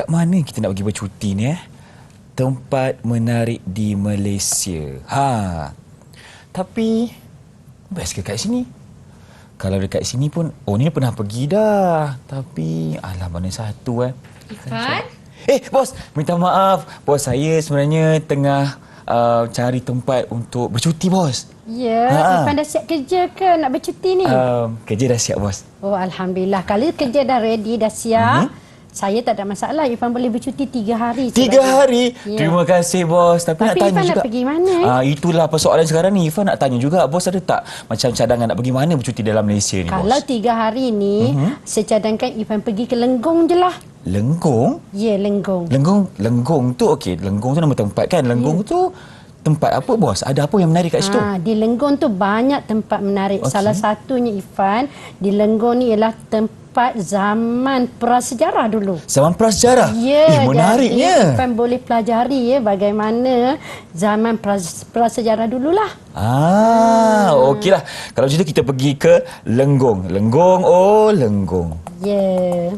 kat mana kita nak pergi bercuti ni Tempat menarik di Malaysia. Tapi best ke kat sini? Kalau dekat sini pun, ni pernah pergi dah. Tapi alah mana satu Irfan? Bos, minta maaf. Bos, saya sebenarnya tengah cari tempat untuk bercuti, bos. Ya, Irfan dah siap kerja ke nak bercuti ni? Kerja dah siap, bos. Oh, Alhamdulillah. Kalau kerja dah ready, dah siap, saya tak ada masalah. Irfan boleh bercuti 3 hari. 3 hari? Ya. Terima kasih, bos. Tapi nak tanya Irfan juga. nak pergi mana? Itulah persoalan sekarang ni. Irfan nak tanya juga, bos ada tak macam cadangan nak pergi mana bercuti dalam Malaysia ni, Kalau bos? 3 hari ni, saya cadangkan Irfan pergi ke Lenggong je lah. Lenggong? Ya, Lenggong. Lenggong tu okey. Lenggong tu nama tempat kan? Lenggong tu tempat apa, bos? Ada apa yang menarik kat situ? Di Lenggong tu banyak tempat menarik. Okey. Salah satunya, Irfan, di Lenggong ni ialah tempat zaman prasejarah dulu. Zaman prasejarah? Ya, menariknya. Jadi Irfan boleh pelajari bagaimana zaman prasejarah dululah. Okeylah. Kalau macam tu kita pergi ke Lenggong. Lenggong, Lenggong. Ya.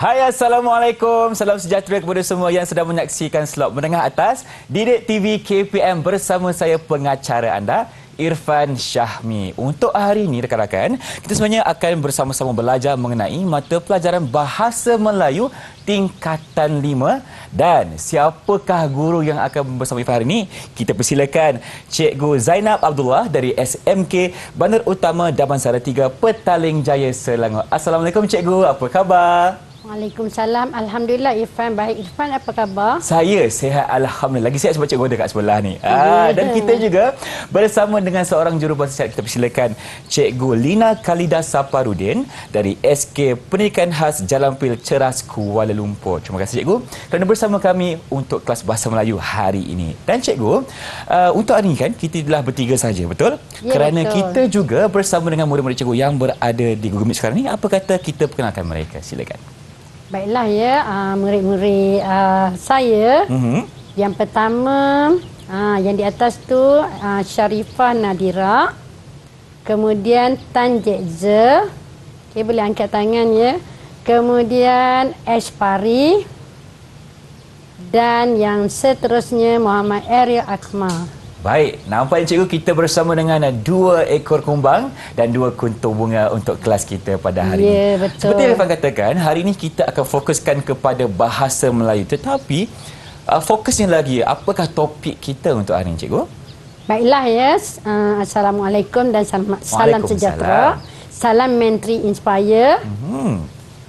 Hai, Assalamualaikum. Salam sejahtera kepada semua yang sedang menyaksikan slot menengah atas Didik TV KPM bersama saya pengacara anda, Irfan Syahmi. Untuk hari ini, rekan-rekan, kita sebenarnya akan bersama-sama belajar mengenai mata pelajaran Bahasa Melayu tingkatan 5. Dan siapakah guru yang akan bersama Irfan hari ini? Kita persilakan Cikgu Zainab Abdullah dari SMK Bandar Utama Damansara 3, Petaling Jaya, Selangor. Assalamualaikum, Cikgu. Apa khabar? Waalaikumsalam. Alhamdulillah, Irfan. Baik, Irfan, apa khabar? Saya sihat, Alhamdulillah. Lagi sihat sebab cikgu ada kat sebelah ni. Dan kita juga bersama dengan seorang jurubahasa sihat. Kita persilakan Cikgu Lina Khalida Saparudin dari SK Pendidikan Khas Jalan Pil Ceras, Kuala Lumpur. Terima kasih, Cikgu, kerana bersama kami untuk kelas Bahasa Melayu hari ini. Dan Cikgu, untuk hari ini kan kita telah bertiga saja, betul? Ya, kerana betul. kita juga bersama dengan murid-murid Cikgu yang berada di Google Meet sekarang ni. Apa kata kita perkenalkan mereka? Silakan. Baiklah murid-murid saya. Yang pertama, yang di atas tu Sharifah Nadira. Kemudian Tan Jekze. Okay, boleh angkat tangan ya. Kemudian Ashpari. Dan yang seterusnya Muhammad Ariel Akmal. Baik, nampaknya cikgu kita bersama dengan 2 ekor kumbang dan 2 kuntung bunga untuk kelas kita pada hari ini. Ya, betul. Seperti yang Irfan katakan, hari ini kita akan fokuskan kepada bahasa Melayu. Tetapi, fokusnya lagi, apakah topik kita untuk hari ini, cikgu? Baiklah ya, Assalamualaikum dan salam sejahtera. Salam Menteri Inspire.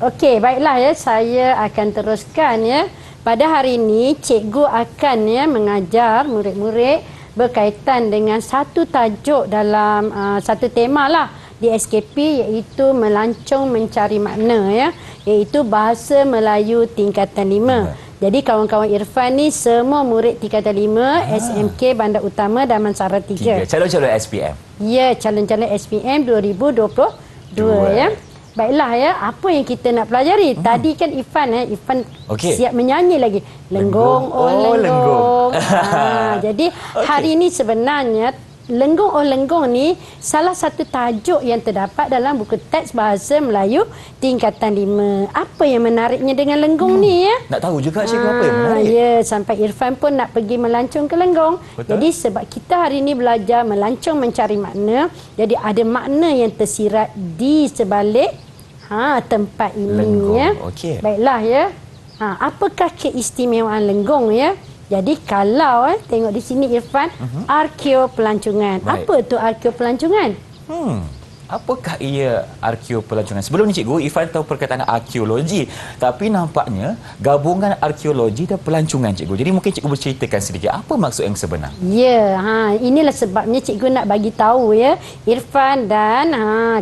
Okey, baiklah ya, saya akan teruskan ya. Pada hari ini, cikgu akan mengajar murid-murid berkaitan dengan satu tajuk dalam satu tema lah di SKP, iaitu melancong mencari makna ya, iaitu Bahasa Melayu tingkatan 5. Jadi kawan-kawan Irfan ni semua murid tingkatan 5 SMK Bandar Utama Damansara 3. Calon-calon SPM. Ya, calon-calon SPM 2022 ya. Baiklah ya, apa yang kita nak pelajari? Tadi kan Irfan siap menyanyi lagi. Lenggong, lenggong. Jadi hari ini sebenarnya Lenggong Lenggong ni salah satu tajuk yang terdapat dalam buku teks Bahasa Melayu tingkatan 5. Apa yang menariknya dengan Lenggong ni ya? Nak tahu juga cikgu apa yang menarik. Ya, sampai Irfan pun nak pergi melancong ke Lenggong. Betul. Jadi sebab kita hari ini belajar melancong mencari makna, jadi ada makna yang tersirat di sebalik tempat ini Lenggong. ya. Okey. Baiklah ya. Apakah keistimewaan Lenggong ya? Jadi kalau tengok di sini Irfan, arkeo pelancongan. Baik. Apa tu arkeo pelancongan? Apakah ia arkeo pelancongan? Sebelum ni cikgu, Irfan tahu perkataan arkeologi. Tapi nampaknya gabungan arkeologi dan pelancongan, cikgu. Jadi mungkin cikgu berceritakan sedikit apa maksud yang sebenar. Ya, inilah sebabnya cikgu nak bagi tahu ya Irfan dan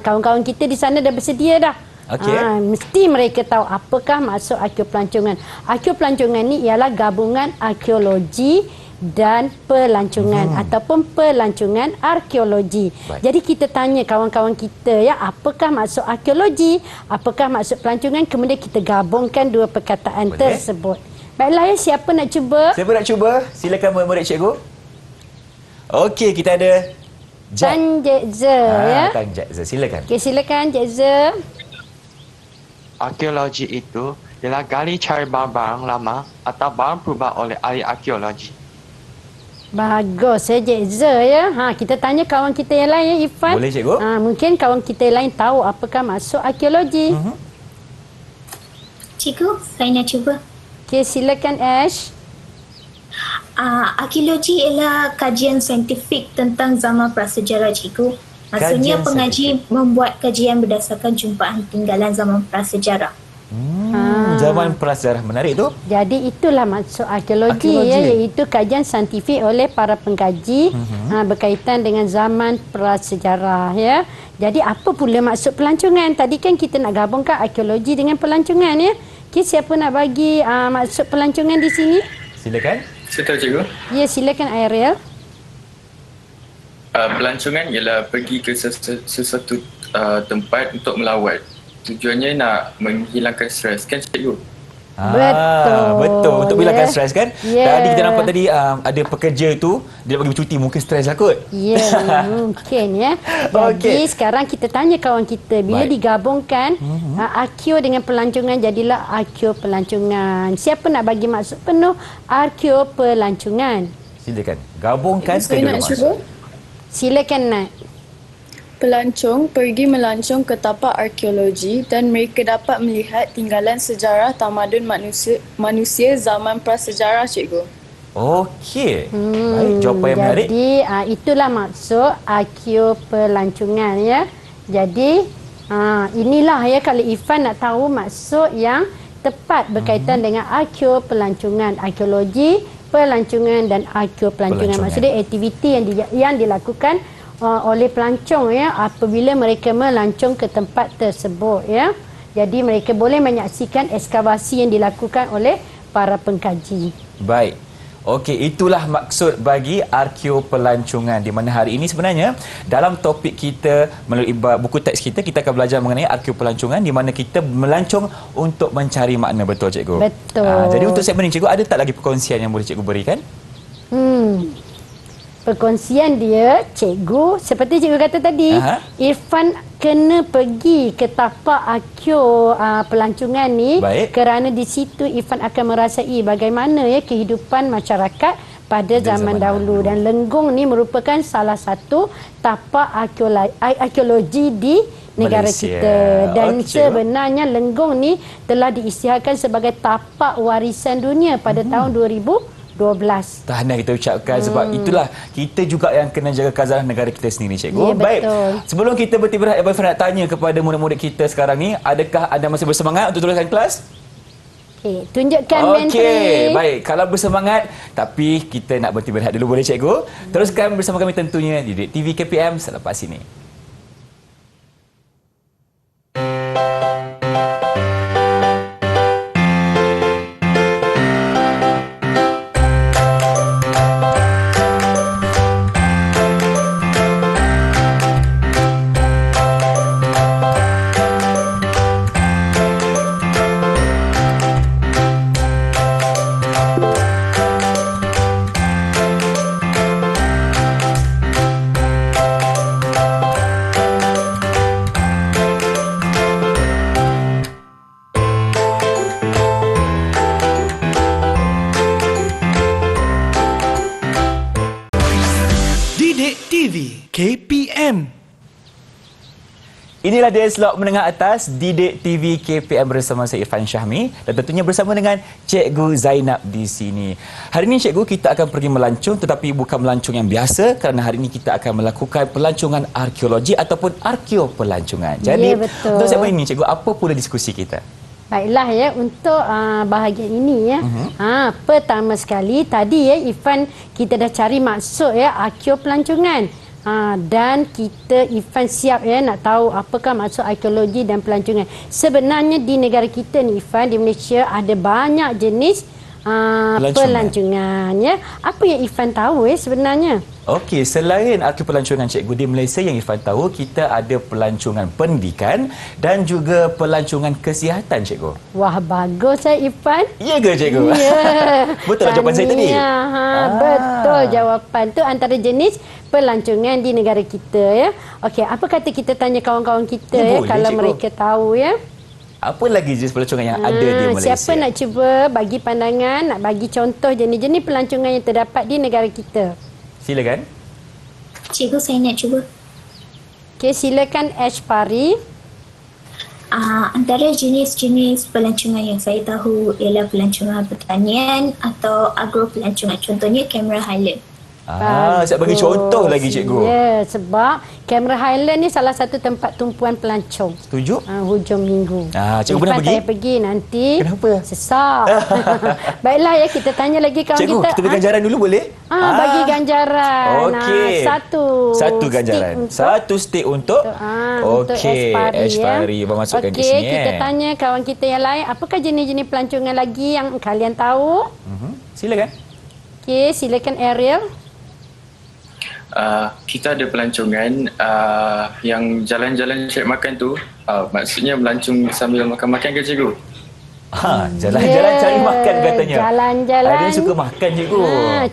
kawan-kawan kita di sana dah bersedia dah. Okey. Mesti mereka tahu apakah maksud arkeopelancongan. Arkeopelancongan ni ialah gabungan arkeologi dan pelancongan ataupun pelancongan arkeologi. Baik. Jadi kita tanya kawan-kawan kita ya, apakah maksud arkeologi, apakah maksud pelancongan, kemudian kita gabungkan dua perkataan tersebut. Baiklah ya, siapa nak cuba? Siapa nak cuba? Silakan murid-murid cikgu. Okey, kita ada Tan Jek Ze ya. Tan Jek Ze, silakan. Okey, silakan Jek Ze. Arkeologi itu ialah gali cari barang-barang lama atau barang purba oleh ahli arkeologi. Bagus ya Cik Ze ya. Kita tanya kawan kita yang lain ya Irfan. Boleh, cikgu. Mungkin kawan kita yang lain tahu apakah maksud arkeologi. Cikgu, saya nak cuba. Okey, silakan Ash. Arkeologi ialah kajian saintifik tentang zaman prasejarah, cikgu. Kajian Maksudnya pengaji membuat kajian berdasarkan jumpaan tinggalan zaman prasejarah. Zaman prasejarah, menarik tu. Jadi itulah maksud arkeologi ya, iaitu kajian saintifik oleh para pengkaji berkaitan dengan zaman prasejarah ya. Jadi apa pula maksud pelancongan? Tadi kan kita nak gabungkan arkeologi dengan pelancongan ya. Okey, siapa nak bagi maksud pelancongan di sini? Silakan. Saya tahu cikgu. Ya, silakan Ariel. Pelancongan ialah pergi ke sesuatu tempat untuk melawat. Tujuannya nak menghilangkan stres, kan cikgu? Betul. Untuk hilangkan stres kan? Ya. Tadi kita nampak tadi ada pekerja tu dia bagi bercuti, mungkin stres lah kot. Ya, mungkin ya. Jadi sekarang kita tanya kawan kita, bila digabungkan arkeo dengan pelancongan jadilah arkeo pelancongan. Siapa nak bagi maksud penuh arkeo pelancongan? Silakan. Gabungkan Saya kedua nak maksud. cuba. Silakan Nat. Pelancong pergi melancong ke tapak arkeologi dan mereka dapat melihat tinggalan sejarah tamadun manusia zaman prasejarah, cikgu. Okey. Baik, jawapan yang menarik. Jadi itulah maksud arkeo pelancongan ya. Jadi inilah ya, kalau Irfan nak tahu maksud yang tepat berkaitan dengan arkeo pelancongan, arkeologi, pelancongan dan arkeo pelancongan. Maksudnya aktiviti yang dilakukan oleh pelancong ya apabila mereka melancong ke tempat tersebut ya. Jadi mereka boleh menyaksikan ekskavasi yang dilakukan oleh para pengkaji. Baik. Okey, itulah maksud bagi arkeo pelancongan, di mana hari ini sebenarnya dalam topik kita melalui buku teks kita akan belajar mengenai arkeo pelancongan, di mana kita melancong untuk mencari makna. Betul cikgu? Betul. Jadi untuk segmen ini cikgu, ada tak lagi perkongsian yang boleh cikgu berikan? Perkongsian dia, cikgu, seperti cikgu kata tadi, Irfan kena pergi ke tapak arkeo pelancongan ni. Baik. Kerana di situ Irfan akan merasai bagaimana ya kehidupan masyarakat pada zaman dahulu. Dan Lenggong ni merupakan salah satu tapak arkeologi di negara Malaysia kita. Dan Okey, sebenarnya Lenggong ni telah diisytiharkan sebagai tapak warisan dunia pada tahun 2012. Tahniah kita ucapkan sebab itulah kita juga yang kena jaga khazanah negara kita sendiri, cikgu. Ya, Baik. betul. Sebelum kita bertiba, Abang nak tanya kepada murid-murid kita sekarang ni, adakah anda masih bersemangat untuk teruskan kelas? Okey, tunjukkan menteri. Okey, baik. Kalau bersemangat, tapi kita nak berhenti berehat dulu, boleh cikgu? Teruskan bersama kami tentunya di Didik TV KPM selepas ini. Didik TV KPM. Inilah dia slot menengah atas Didik TV KPM bersama saya Irfan Syahmi dan tentunya bersama dengan Cikgu Zainab di sini. Hari ini cikgu kita akan pergi melancong, tetapi bukan melancong yang biasa kerana hari ini kita akan melakukan pelancongan arkeologi ataupun arkeo pelancongan. Jadi betul. untuk segmen ini cikgu, apa pula diskusi kita? Baiklah ya, untuk bahagian ini ya. Pertama sekali tadi ya Irfan, kita dah cari maksud ya arkeo pelancongan. Dan kita Irfan siap ya nak tahu apakah maksud arkeologi dan pelancongan. Sebenarnya di negara kita ni Irfan, di Malaysia ada banyak jenis pelancongan ya. Apa yang Irfan tahu sebenarnya? Okey, selain arti pelancongan cikgu, di Malaysia yang Irfan tahu kita ada pelancongan pendidikan dan juga pelancongan kesihatan cikgu. Wah, bagus Irfan. Ya ke cikgu? Ya. Betul lah jawapan saya tadi? Betul jawapan tu antara jenis pelancongan di negara kita ya. Okey, apa kata kita tanya kawan-kawan kita boleh, kalau cikgu. mereka tahu ya. Apa lagi jenis pelancongan yang ada di Malaysia? Siapa nak cuba bagi pandangan, nak bagi contoh jenis-jenis pelancongan yang terdapat di negara kita? Silakan. Cikgu, saya nak cuba. Okey, silakan Ash Pari. Antara jenis-jenis pelancongan yang saya tahu ialah pelancongan pertanian atau agropelancongan. Contohnya kamera Highland. Saya bagi contoh lagi cikgu. Ya, sebab kamera Highland ni salah satu tempat tumpuan pelancong. Setuju? Hujung minggu. Cikgu pernah Irfan pergi? tak payah pergi nanti. Kenapa? Sesak. Baiklah ya, kita tanya lagi kawan Cikgu, kita beri ganjaran dulu boleh? Bagi ganjaran. Okey. Satu ganjaran. Satu stick untuk untuk Ash Pari. Masukkan di sini. Kita tanya kawan kita yang lain, apakah jenis-jenis pelancongan lagi yang kalian tahu? Silakan. Okey, silakan Ariel. Kita ada pelancongan yang jalan-jalan cari makan tu, maksudnya melancong sambil makan-makan ke cikgu? Jalan-jalan cari makan katanya. Jalan-jalan. Ada yang suka makan cikgu.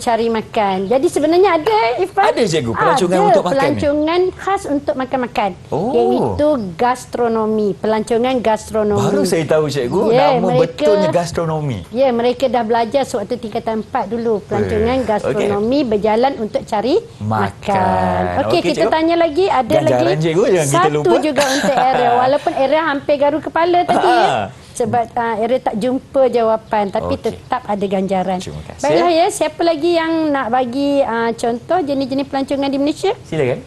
Cari makan. Jadi sebenarnya ada Irfan. Ada cikgu pelancongan untuk makan. Pelancongan khas untuk makan-makan. Iaitu gastronomi. Pelancongan gastronomi. Baru saya tahu cikgu nama betulnya gastronomi. Ya, mereka dah belajar sewaktu tingkatan 4 dulu. Pelancongan gastronomi berjalan untuk cari makan. Okey, kita cikgu. tanya lagi. Ada Ganjaran, lagi cikgu, jangan kita lupa. satu juga untuk Ariel. Walaupun Ariel hampir garu kepala tadi ya. Sebab Ariel tak jumpa jawapan, tapi tetap ada ganjaran. Terima kasih. Baiklah ya, siapa lagi yang nak bagi contoh jenis-jenis pelancongan di Malaysia? Silakan.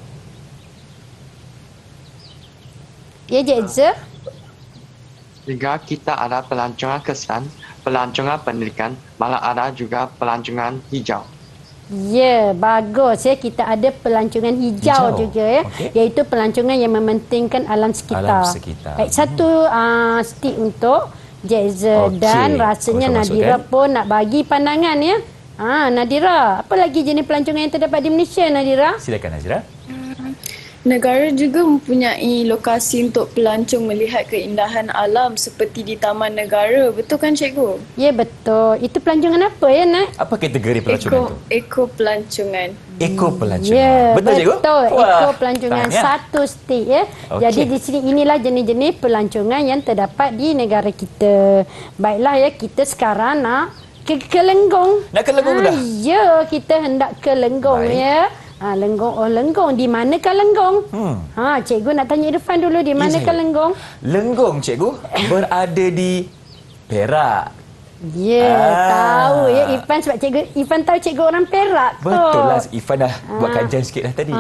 Ya, Jeza. Juga kita ada pelancongan kesehatan, pelancongan pendidikan, malah ada juga pelancongan hijau. Ya, bagus ya. Kita ada pelancongan hijau juga ya. Iaitu pelancongan yang mementingkan alam sekitar. Baik, satu stick untuk Jeza. Dan rasanya Nadira pun nak bagi pandangan ya. Nadira, apa lagi jenis pelancongan yang terdapat di Malaysia, Nadira? Silakan Nazira. Negara juga mempunyai lokasi untuk pelancong melihat keindahan alam seperti di Taman Negara. Betul kan cikgu? Ya, betul. Itu pelancongan apa ya, Nat? Apa kategori pelancongan itu? Eko pelancongan. Eko pelancongan. Ya, betul cikgu? Betul. Eko pelancongan satu stick ya. Jadi di sini inilah jenis-jenis pelancongan yang terdapat di negara kita. Baiklah ya, kita sekarang nak ke Lenggong. Nak ke Lenggong dah? Ya, kita hendak ke Lenggong ya. Lenggong. Oh, Lenggong. Di manakah Lenggong? Cikgu nak tanya Irfan dulu. Di manakah Lenggong? Lenggong, cikgu, berada di Perak. Ya, tahu ya Irfan, sebab Irfan tahu cikgu orang Perak. Betul lah. Irfan dah buat kajian sikit dah tadi.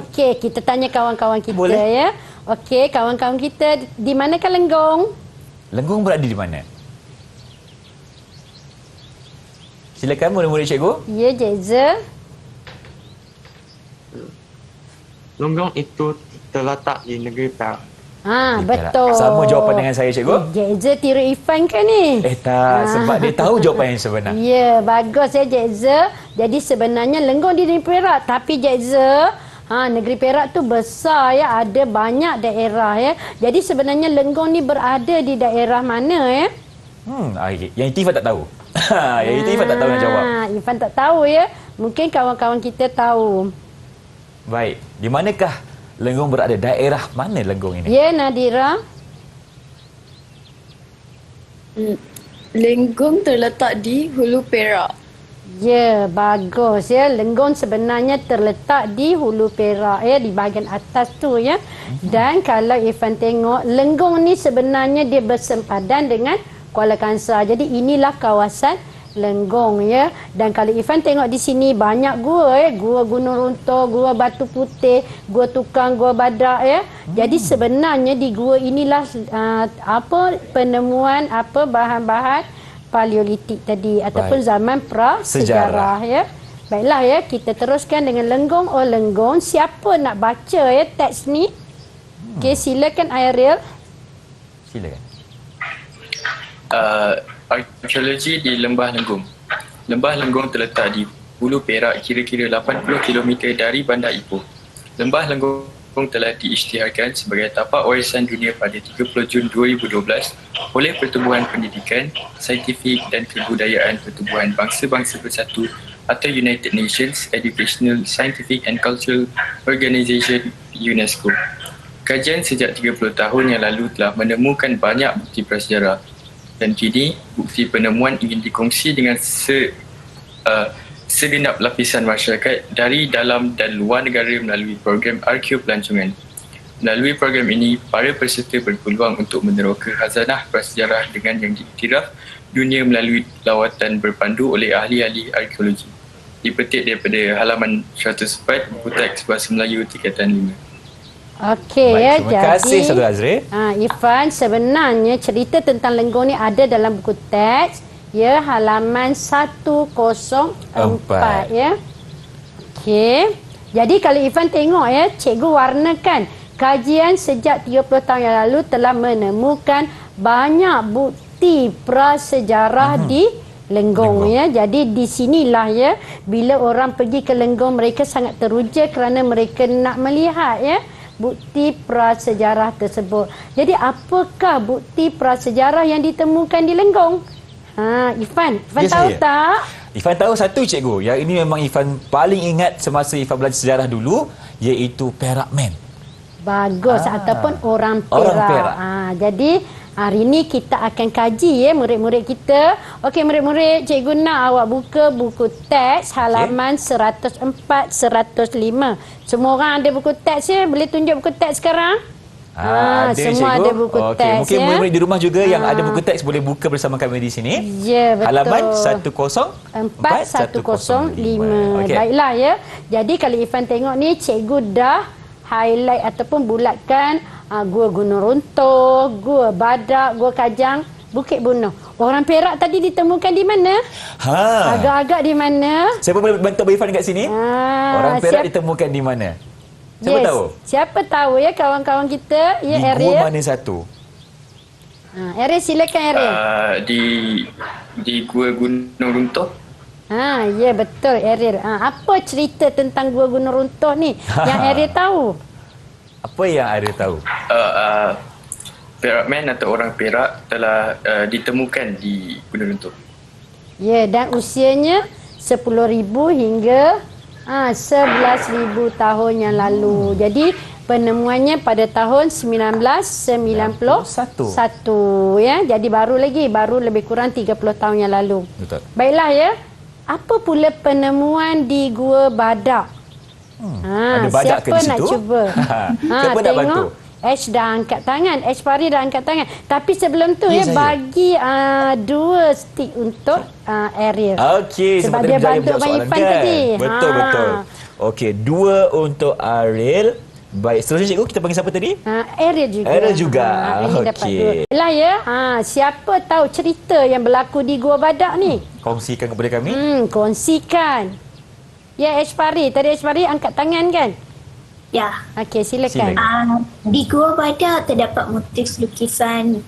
Okey, kita tanya kawan-kawan kita. Boleh? Ya. Okey, kawan-kawan kita, di manakah Lenggong? Lenggong berada di mana? Silakan murid-murid cikgu. Ya, Jeza. Lenggong itu terletak di negeri Perak. Betul. Sama jawapan dengan saya, cikgu. Jeza tiru Irfan ke ni? Tak, sebab dia tahu jawapan yang sebenar. Ya, bagus ya Jeza. Jadi sebenarnya Lenggong di negeri Perak. Tapi Jeza, negeri Perak tu besar ya. Ada banyak daerah ya. Jadi sebenarnya Lenggong ni berada di daerah mana ya? Yang itu Irfan tak tahu. Yang itu Irfan tak tahu nak jawab. Irfan tak tahu ya. Mungkin kawan-kawan kita tahu. Baik, di manakah Lenggong berada? Daerah mana Lenggong ini? Ya, Nadira. Lenggong terletak di Hulu Perak. Ya, bagus ya. Lenggong sebenarnya terletak di Hulu Perak ya, di bahagian atas tu ya. Dan kalau Irfan tengok, Lenggong ni sebenarnya dia bersempadan dengan Kuala Kangsar. Jadi inilah kawasan Lenggong ya. Dan kalau Irfan tengok di sini banyak gua ya, gua Gunung Runtuh, gua Batu Putih, gua Tukang, gua Badak ya. Jadi sebenarnya di gua inilah penemuan bahan-bahan paleolitik tadi ataupun zaman prasejarah ya. Baiklah ya, kita teruskan dengan lenggong. Oh, lenggong. Siapa nak baca ya teks ni? Okey, silakan Ariel. Silakan. Arkeologi di Lembah Lenggong. Lembah Lenggong terletak di Hulu Perak, kira-kira 80 km dari Bandar Ipoh. Lembah Lenggong telah diisytiharkan sebagai tapak warisan dunia pada 30 Jun 2012 oleh Pertubuhan Pendidikan, Saintifik dan Kebudayaan Pertubuhan Bangsa-Bangsa Bersatu atau United Nations Educational, Scientific and Cultural Organization UNESCO. Kajian sejak 30 tahun yang lalu telah menemukan banyak bukti prasejarah dan kini bukti penemuan ingin dikongsi dengan segenap lapisan masyarakat dari dalam dan luar negara melalui program Arkeo Pelancongan. Melalui program ini, para peserta berpeluang untuk meneroka khazanah prasejarah dengan yang diiktiraf dunia melalui lawatan berpandu oleh ahli-ahli arkeologi. Dipetik daripada halaman 104 buku teks Bahasa Melayu tingkatan 5. Okey Baik, ya, terima kasih Saudara Azri. Irfan, sebenarnya cerita tentang lenggong ni ada dalam buku teks ya, halaman 104 ya. Okey. Jadi kalau Irfan tengok ya, cikgu warnakan kajian sejak 30 tahun yang lalu telah menemukan banyak bukti prasejarah di Lenggong ya. Jadi di sinilah ya, bila orang pergi ke Lenggong mereka sangat teruja kerana mereka nak melihat ya bukti prasejarah tersebut. Jadi apakah bukti prasejarah yang ditemukan di Lenggong? Irfan tahu tak? Irfan tahu satu cikgu. Yang ini memang Irfan paling ingat semasa Irfan belajar sejarah dulu, iaitu Perak Man. Bagus, ataupun orang Perak. Orang Perak. Jadi hari ini kita akan kaji ya murid-murid kita. Okey murid-murid, cikgu nak awak buka buku teks halaman 104, 105. Semua orang ada buku teks ya? Boleh tunjuk buku teks sekarang? Ada, semua cikgu. ada buku teks. Mungkin ya? murid-murid di rumah juga yang ada buku teks boleh buka bersama kami di sini. Ya, betul. Halaman 104-105. Baiklah ya. Jadi kalau Irfan tengok ni, cikgu dah highlight ataupun bulatkan Gua Gunung Runtuh, Gua Badak, Gua Kajang, Bukit Bunuh. Orang Perak tadi ditemukan di mana? Agak-agak di mana? Siapa boleh bantu Irfan kat sini? Orang Perak ditemukan di mana? Siapa tahu? Siapa tahu ya kawan-kawan kita? Ya, di Ariel. Gua mana satu? Ariel, silakan Ariel. Di Gua Gunung Runtuh. Ya betul Ariel. Apa cerita tentang Gua Gunung Runtuh ni yang Ariel tahu? Apa yang Ariel tahu? Perak Man atau orang Perak telah ditemukan di Gunung Runtuh. Ya, dan usianya 10,000 hingga 11,000 tahun yang lalu. Jadi penemuannya pada tahun 1991 ya. Jadi baru lebih kurang 30 tahun yang lalu. Betul. Baiklah ya. Apa pula penemuan di Gua Badak? Ada badak ke di situ? Siapa nak cuba? Siapa nak bantu? H dah angkat tangan. H Pari dah angkat tangan. Tapi sebelum tu Ya, saya. bagi 2 stick untuk Ariel. Okey, sebab sebab dia berjaya bantu menjawab Abang soalan Irfan kan? tadi. Betul. Okey, 2 untuk Ariel. Baik, seterusnya cikgu kita panggil siapa tadi? Ariel juga. Ariel juga. Ini dapat Okey. 2. Lah ya. Siapa tahu cerita yang berlaku di Gua Badak ni? Kongsikan kepada kami. Kongsikan. Ya, H Pari. Tadi H Pari angkat tangan kan? Ya. Okey, silakan. Di Gua Badak terdapat motif lukisan.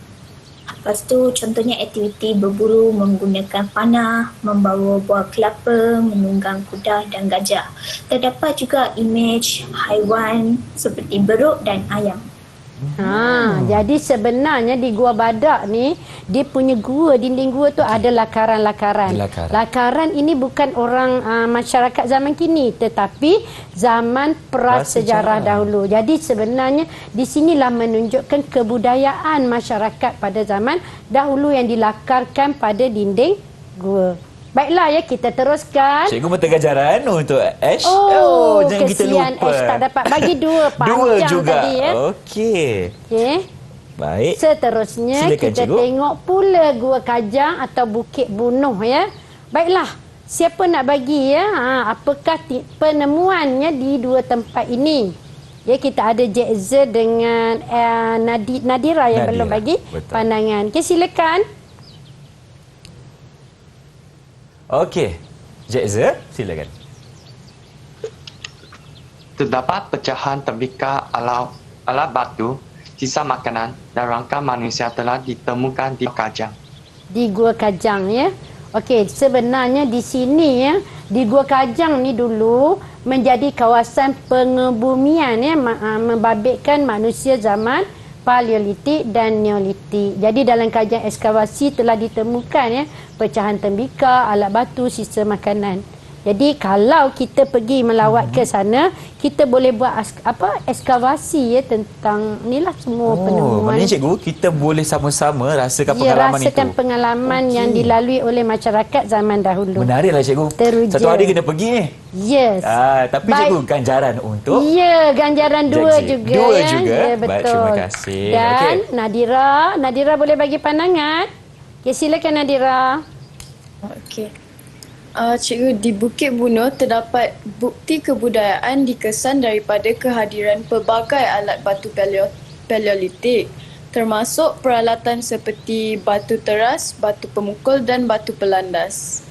Lepas tu contohnya aktiviti berburu menggunakan panah, membawa buah kelapa, menunggang kuda dan gajah. Terdapat juga imej haiwan seperti beruk dan ayam. Jadi sebenarnya di Gua Badak ni, dia punya gua, dinding gua tu ada lakaran-lakaran. Lakaran ini bukan orang masyarakat zaman kini, tetapi zaman prasejarah dahulu. Jadi sebenarnya di sinilah menunjukkan kebudayaan masyarakat pada zaman dahulu yang dilakarkan pada dinding gua. Baiklah ya, kita teruskan. Cikgu minta ganjaran untuk Ash. Jangan kita kesian lupa. Ash tak dapat bagi 2 panjang 2 juga. tadi ya. Okey. Baik. Seterusnya silakan, kita cikgu. tengok pula Gua Kajang atau Bukit Bunuh ya. Baiklah, siapa nak bagi ya? Apakah penemuannya di 2 tempat ini? Ya, kita ada Jekza dengan Nadira yang belum bagi pandangan. Okey, silakan. Okey. Jekza, silakan. Terdapat pecahan tembikar alat batu, sisa makanan dan rangka manusia telah ditemukan di Kajang. Di Gua Kajang ya. Okey, sebenarnya di sini ya, di Gua Kajang ni dulu menjadi kawasan pengebumian ya, membabitkan manusia zaman Paleolitik dan Neolitik. Jadi dalam kajian ekskavasi telah ditemukan ya pecahan tembikar, alat batu, sisa makanan. Jadi kalau kita pergi melawat ke sana, kita boleh buat ekskavasi ya tentang inilah semua penemuan. Maknanya cikgu, kita boleh sama-sama rasakan pengalaman itu. Rasakan pengalaman yang dilalui oleh masyarakat zaman dahulu. Menariklah cikgu. Teruja. Satu hari kena pergi ni. Yes. Tapi cikgu, ganjaran untuk Ya, ganjaran dua Jack. juga. Dua ya. juga. Ya, betul. Baik, terima kasih. Dan Nadira boleh bagi pandangan. Okay, silakan Nadira. Okey. Cikgu, di Bukit Bunuh terdapat bukti kebudayaan dikesan daripada kehadiran pelbagai alat batu paleolitik, termasuk peralatan seperti batu teras, batu pemukul dan batu pelandas.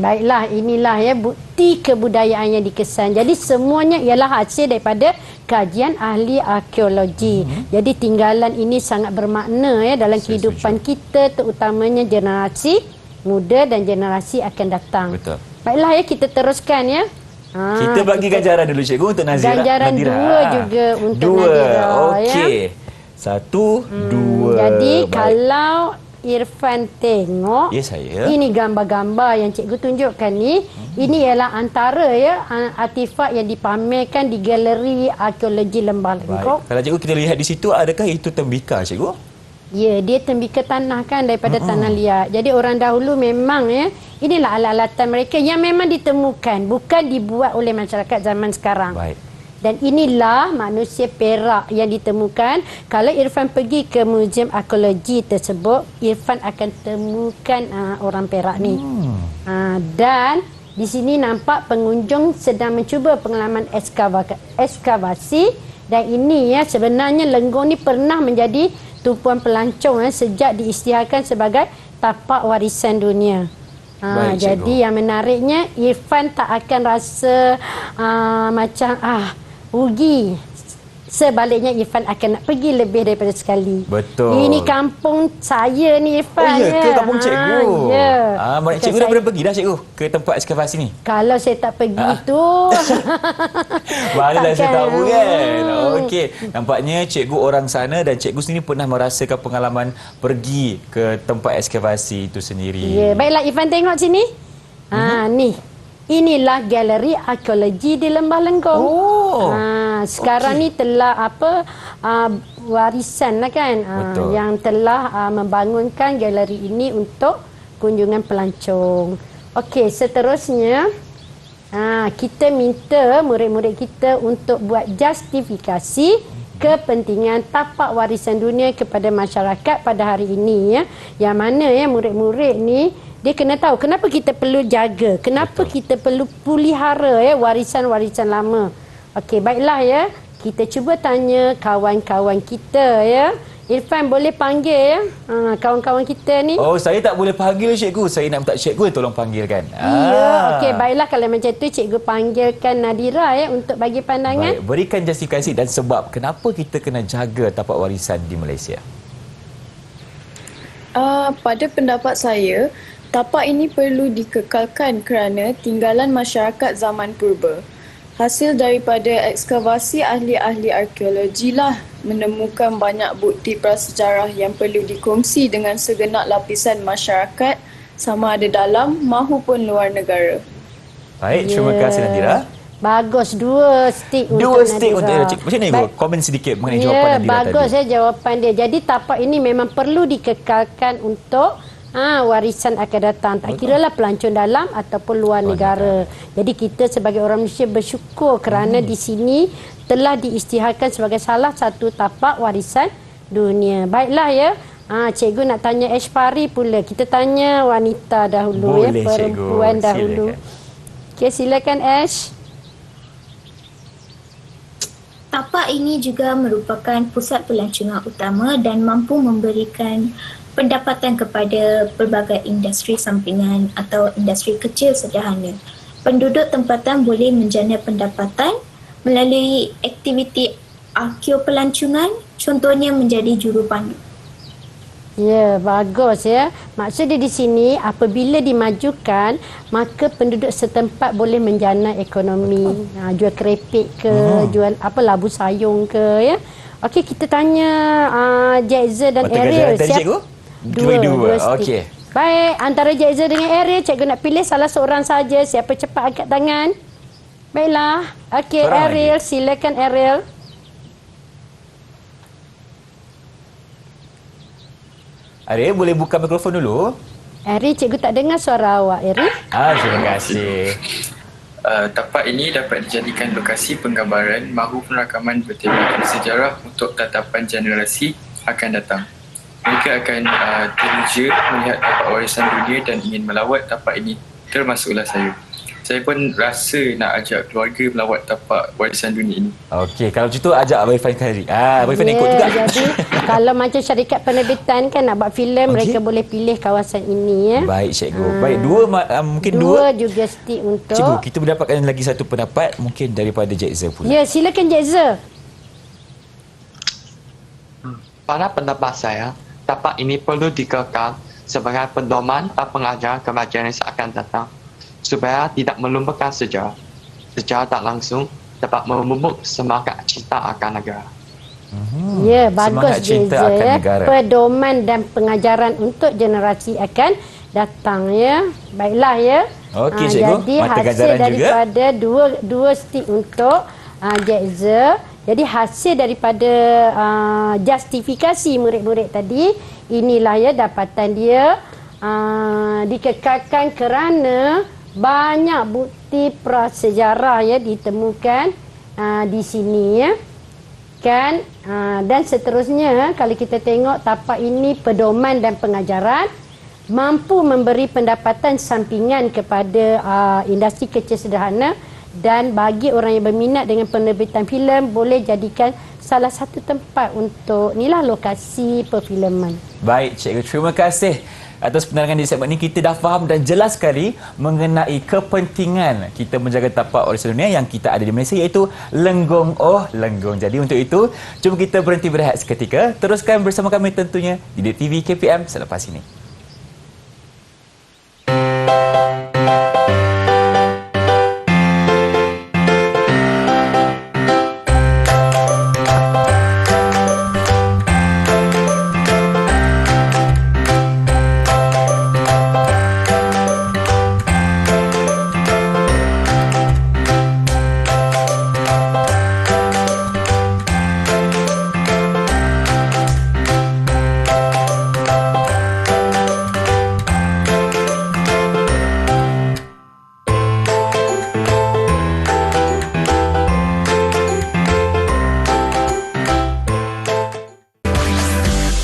Baiklah, inilah ya bukti kebudayaan yang dikesan. Jadi semuanya ialah hasil daripada kajian ahli arkeologi. Jadi tinggalan ini sangat bermakna ya dalam kehidupan kita, terutamanya generasi muda dan generasi akan datang. Betul. Baiklah ya, kita teruskan ya. Kita bagi ganjaran dulu cikgu untuk Nadira. Ganjaran dua juga untuk Nadira. Okey. Ya. 1, 2. Jadi Baik. kalau Irfan tengok, Ya, saya. ini gambar-gambar yang cikgu tunjukkan ni, ini ialah antara ya artifak yang dipamerkan di Galeri Arkeologi Lembah Lenggong. Baik. Kalau cikgu kita lihat di situ, adakah itu tembikar cikgu? Ya, dia tembikar tanah kan daripada tanah liat. Jadi orang dahulu memang ya, inilah alat-alatan mereka yang memang ditemukan, bukan dibuat oleh masyarakat zaman sekarang. Baik. Dan inilah manusia Perak yang ditemukan. Kalau Irfan pergi ke Museum Arkeologi tersebut, Irfan akan temukan orang Perak ni. Dan di sini nampak pengunjung sedang mencuba pengalaman ekskavasi. Dan ini ya, sebenarnya Lenggong ni pernah menjadi tumpuan pelancong sejak diisytiharkan sebagai tapak warisan dunia. Baik, Jadi yang menariknya, Irfan tak akan rasa macam rugi. Sebaliknya Irfan akan nak pergi lebih daripada sekali. Betul. Ini kampung saya ni Irfan. Oh ya ke kampung cikgu? Ya. Maknanya cikgu dah pernah pergi dah cikgu ke tempat ekskavasi ni? Kalau saya tak pergi tu Manalah saya takkan. tahu kan. Okey, nampaknya cikgu orang sana dan cikgu sendiri pernah merasakan pengalaman pergi ke tempat ekskavasi itu sendiri. Ya, baiklah Irfan tengok sini. Ni. Inilah Galeri Arkeologi di Lembah Lenggong. Sekarang ni telah warisan lah kan. Yang telah membangunkan galeri ini untuk kunjungan pelancong. Okey, seterusnya kita minta murid-murid kita untuk buat justifikasi kepentingan tapak warisan dunia kepada masyarakat pada hari ini ya. Yang mana ya murid-murid ni dia kena tahu kenapa kita perlu jaga, kenapa kita perlu pelihara ya warisan-warisan lama. Okey, baiklah ya. Kita cuba tanya kawan-kawan kita ya. Irfan boleh panggil ya kawan-kawan kita ni. Oh, saya tak boleh panggil cikgu. Saya nak minta cikgu tolong panggilkan. Ya, okey, baiklah kalau macam tu cikgu panggilkan Nadira ya untuk bagi pandangan. Baik, berikan justifikasi dan sebab kenapa kita kena jaga tapak warisan di Malaysia. Pada pendapat saya, tapak ini perlu dikekalkan kerana tinggalan masyarakat zaman purba. Hasil daripada ekskavasi ahli-ahli arkeologi lah menemukan banyak bukti prasejarah yang perlu dikongsi dengan segenap lapisan masyarakat sama ada dalam maupun luar negara. Baik, terima kasih Nadira. Bagus, dua stick untuk Dua stick Nadira. untuk cikgu. Macam mana cikgu? Komen sedikit mengenai jawapan Nadira tadi. Bagus ya jawapan dia. Jadi tapak ini memang perlu dikekalkan untuk warisan akan datang. Tak kiralah pelancong dalam ataupun luar negara. Jadi kita sebagai orang Malaysia bersyukur kerana di sini telah diisytiharkan sebagai salah satu tapak warisan dunia. Baiklah ya. Cikgu nak tanya Ashpari pula. Kita tanya wanita dahulu. Boleh, perempuan cikgu. dahulu. Okey, silakan Ash. Tapak ini juga merupakan pusat pelancongan utama dan mampu memberikan pendapatan kepada pelbagai industri sampingan atau industri kecil sederhana. Penduduk tempatan boleh menjana pendapatan melalui aktiviti arkeopelancongan, contohnya menjadi jurupandu. Ya, bagus ya. Maksudnya di sini apabila dimajukan, maka penduduk setempat boleh menjana ekonomi. Jual keripik ke, jual apa labu sayung ke ya. Okey, kita tanya Jaiza dan Ariel. Tadi cikgu? Dua. Okey. Baik, antara Jaiza dengan Ariel, cikgu nak pilih salah seorang saja. Siapa cepat angkat tangan? Baiklah. Okey, Ariel, silakan Ariel. Ariel, boleh buka mikrofon dulu? Ariel, cikgu tak dengar suara awak, Ariel. Terima kasih. Tapak ini dapat dijadikan lokasi penggambaran mahu penrakaman bertemakan sejarah untuk tatapan generasi akan datang. Mereka akan teruja melihat tapak warisan dunia dan ingin melawat tapak ini, termasuklah saya. Saya pun rasa nak ajak keluarga melawat tapak warisan dunia ini. Okey, kalau macam tu ajak Abang Irfan kali. Abang Irfan ikut juga. Jadi kalau macam syarikat penerbitan kan nak buat filem, mereka boleh pilih kawasan ini ya. Baik cikgu. Baik, mungkin dua juga stick untuk. Cikgu, kita mendapatkan lagi satu pendapat mungkin daripada Jaiza pula. Ya, silakan Jaiza. Pada pendapat saya, tapak ini perlu dikekal sebagai pedoman dan pengajaran kepada generasi akan datang, supaya tidak melupakan sejarah. Sejarah tak langsung dapat memupuk semangat cinta akan negara. Ya, bagus cinta Jaiza akan ya. negara. Pedoman dan pengajaran untuk generasi akan datang ya. Baiklah ya. Okey cikgu, jadi mata hasil ganjaran juga. daripada dua stick untuk Jaiza. Jadi hasil daripada justifikasi murid-murid tadi, inilah ya dapatan dia dikekalkan kerana banyak bukti prasejarah ya ditemukan di sini ya. Kan dan seterusnya kalau kita tengok tapak ini pedoman dan pengajaran mampu memberi pendapatan sampingan kepada industri kecil sederhana, dan bagi orang yang berminat dengan penerbitan filem boleh jadikan salah satu tempat untuk inilah lokasi perfilman. Baik cikgu, terima kasih atas penerangan di segmen ini. Kita dah faham dan jelas sekali mengenai kepentingan kita menjaga tapak warisan dunia yang kita ada di Malaysia, iaitu Lenggong Oh Lenggong. Jadi untuk itu, jom kita berhenti berehat seketika. Teruskan bersama kami tentunya di Didik TV KPM selepas ini.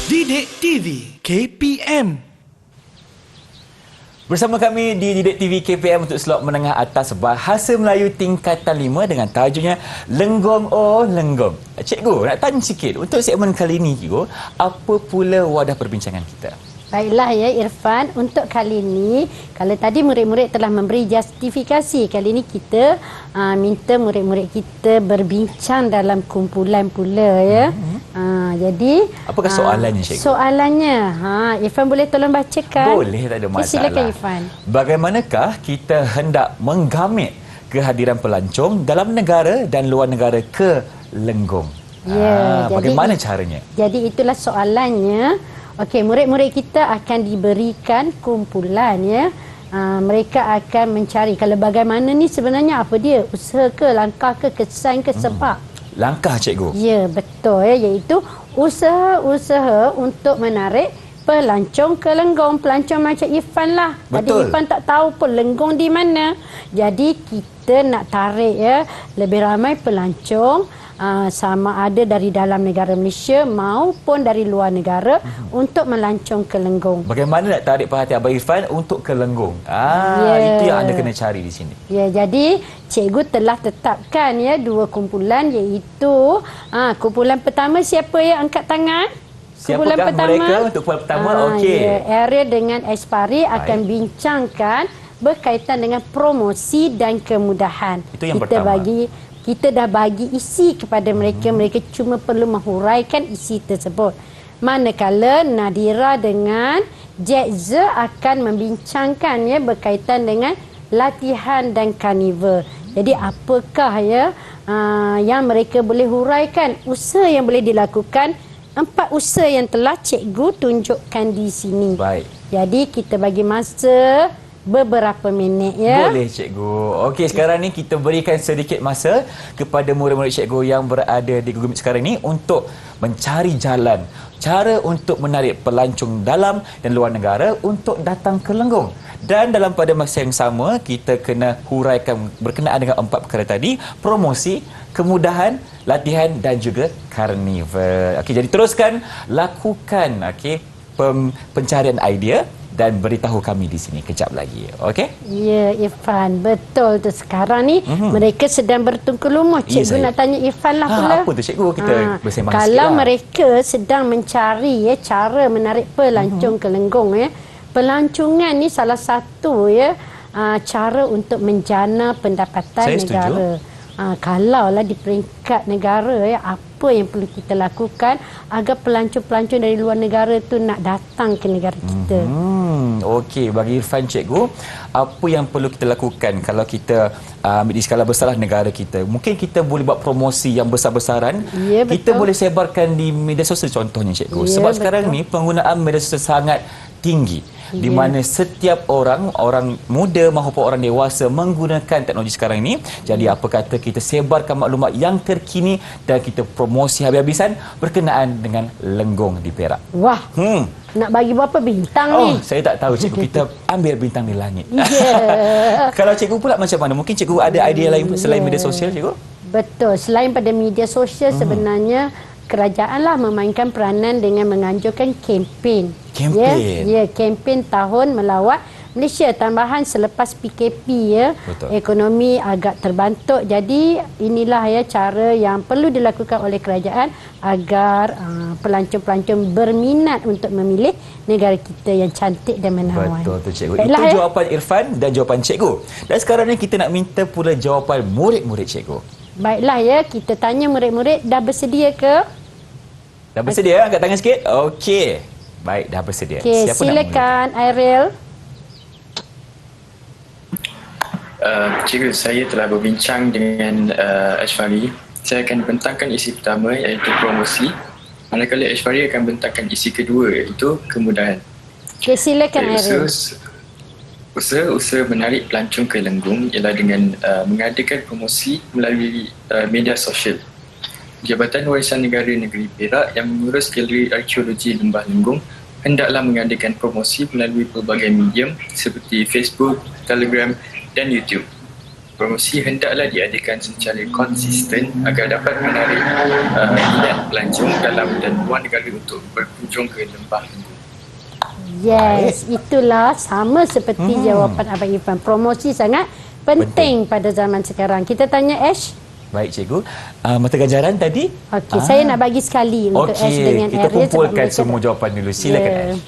Didik TV KPM. Bersama kami di Didik TV KPM untuk slot menengah atas Bahasa Melayu tingkatan 5 dengan tajuknya Lenggong Oh Lenggong. Cikgu, nak tanya sikit untuk segmen kali ini, cikgu, apa pula wadah perbincangan kita? Baiklah ya Irfan, untuk kali ini, kalau tadi murid-murid telah memberi justifikasi, kali ini kita minta murid-murid kita berbincang dalam kumpulan pula ya. Jadi apakah soalannya, cikgu? Soalannya, Irfan boleh tolong bacakan? Boleh, tak ada masalah. Silakan Irfan. Bagaimanakah kita hendak menggamit kehadiran pelancong dalam negara dan luar negara ke Lenggong? Ya, bagaimana caranya? Jadi itulah soalannya. Okey, murid-murid kita akan diberikan kumpulan ya. Mereka akan mencari kalau bagaimana ni sebenarnya apa dia? Usaha ke, langkah ke, kesan ke, sebab? Langkah, cikgu. Ya, betul ya, iaitu usaha-usaha untuk menarik pelancong ke Lenggong. Pelancong macam Irfan lah. Tadi Irfan tak tahu pun Lenggong di mana. Jadi kita nak tarik ya lebih ramai pelancong, sama ada dari dalam negara Malaysia maupun dari luar negara untuk melancong ke Lenggong. Bagaimana nak tarik perhatian Abang Irfan untuk ke Lenggong? Itu yang anda kena cari di sini. Ya, jadi cikgu telah tetapkan ya dua kumpulan, iaitu kumpulan pertama. Siapa yang angkat tangan? Kumpulan Siapakah pertama? Mereka untuk kumpulan pertama? Okey. Ya, Ariel dengan Aspari akan bincangkan berkaitan dengan promosi dan kemudahan. Itu yang kita pertama. bagi kita dah bagi isi kepada mereka. Mereka cuma perlu menghuraikan isi tersebut. Manakala Nadira dengan Jackze akan membincangkan berkaitan dengan latihan dan karnival. Jadi apakah yang mereka boleh huraikan, usaha yang boleh dilakukan, 4 usaha yang telah cikgu tunjukkan di sini. Baik. Jadi kita bagi masa beberapa minit Boleh cikgu. Okey, sekarang ni kita berikan sedikit masa kepada murid-murid cikgu yang berada di Google Meet sekarang ni untuk mencari jalan, cara untuk menarik pelancong dalam dan luar negara untuk datang ke Lenggong. Dan dalam pada masa yang sama, kita kena huraikan berkenaan dengan 4 perkara tadi, promosi, kemudahan, latihan dan juga karnival. Okey, jadi teruskan lakukan pencarian idea dan beritahu kami di sini kejap lagi. Okey? Ya, Irfan. Betul tu. Sekarang ni mereka sedang bertungku lumus. Cikgu nak tanya Irfan lah pula. Apa tu cikgu? Kita bersembang sikit kalau lah. mereka sedang mencari cara menarik pelancong ke Lenggong. Pelancongan ni salah satu cara untuk menjana pendapatan Saya negara. Kalaulah di peringkat negara apa yang perlu kita lakukan agar pelancong-pelancong dari luar negara tu nak datang ke negara kita. Okey, bagi Irfan cikgu, apa yang perlu kita lakukan kalau kita di skala besar negara kita? Mungkin kita boleh buat promosi yang besar-besaran. Ya, kita betul. boleh sebarkan di media sosial contohnya cikgu. Ya, Sebab betul. sekarang ni penggunaan media sosial sangat tinggi. Di mana setiap orang muda maupun orang dewasa menggunakan teknologi sekarang ini. Jadi apa kata kita sebarkan maklumat yang terkini dan kita promosi habis-habisan berkenaan dengan Lenggong di Perak. Wah, nak bagi berapa bintang ni? Saya tak tahu cikgu, kita ambil bintang di langit. Ya. Kalau cikgu pula macam mana? Mungkin cikgu ada idea lain selain media sosial cikgu? Betul. Selain pada media sosial sebenarnya kerajaanlah memainkan peranan dengan menganjurkan kempen. Kempen? Ya, kempen tahun melawat Malaysia tambahan selepas PKP Betul. ekonomi agak terbantuk. Jadi inilah cara yang perlu dilakukan oleh kerajaan agar pelancong-pelancong berminat untuk memilih negara kita yang cantik dan menawan. Betul tu cikgu. Baiklah, Itu jawapan Irfan dan jawapan cikgu. Dan sekarang ni kita nak minta pula jawapan murid-murid cikgu. Baiklah kita tanya murid-murid dah bersedia ke? Dah bersedia? Angkat tangan sikit. Okey. Baik, dah bersedia. Okey, Siapa silakan Ariel. Cikgu, saya telah berbincang dengan Ashfari. Saya akan bentangkan isi pertama iaitu promosi. Manakala Ashfari akan bentangkan isi kedua iaitu kemudahan. Okey, silakan Ariel. Usaha menarik pelancong ke Lenggong ialah dengan mengadakan promosi melalui media sosial. Jabatan Warisan Negara Negeri Perak yang mengurus Galeri Arkeologi Lembah Lenggong hendaklah mengadakan promosi melalui pelbagai medium seperti Facebook, Telegram dan YouTube. Promosi hendaklah diadakan secara konsisten agar dapat menarik minat pelancong dalam dan luar negara untuk berkunjung ke Lembah Lenggong. Yes, itulah sama seperti jawapan Abang Irfan. Promosi sangat penting pada zaman sekarang. Kita tanya Ash. Baik cikgu. Mata ganjaran tadi? Okey, saya nak bagi sekali untuk Ash dengan kita Ariel. kumpulkan semua jawapan dulu. Silakan Ash.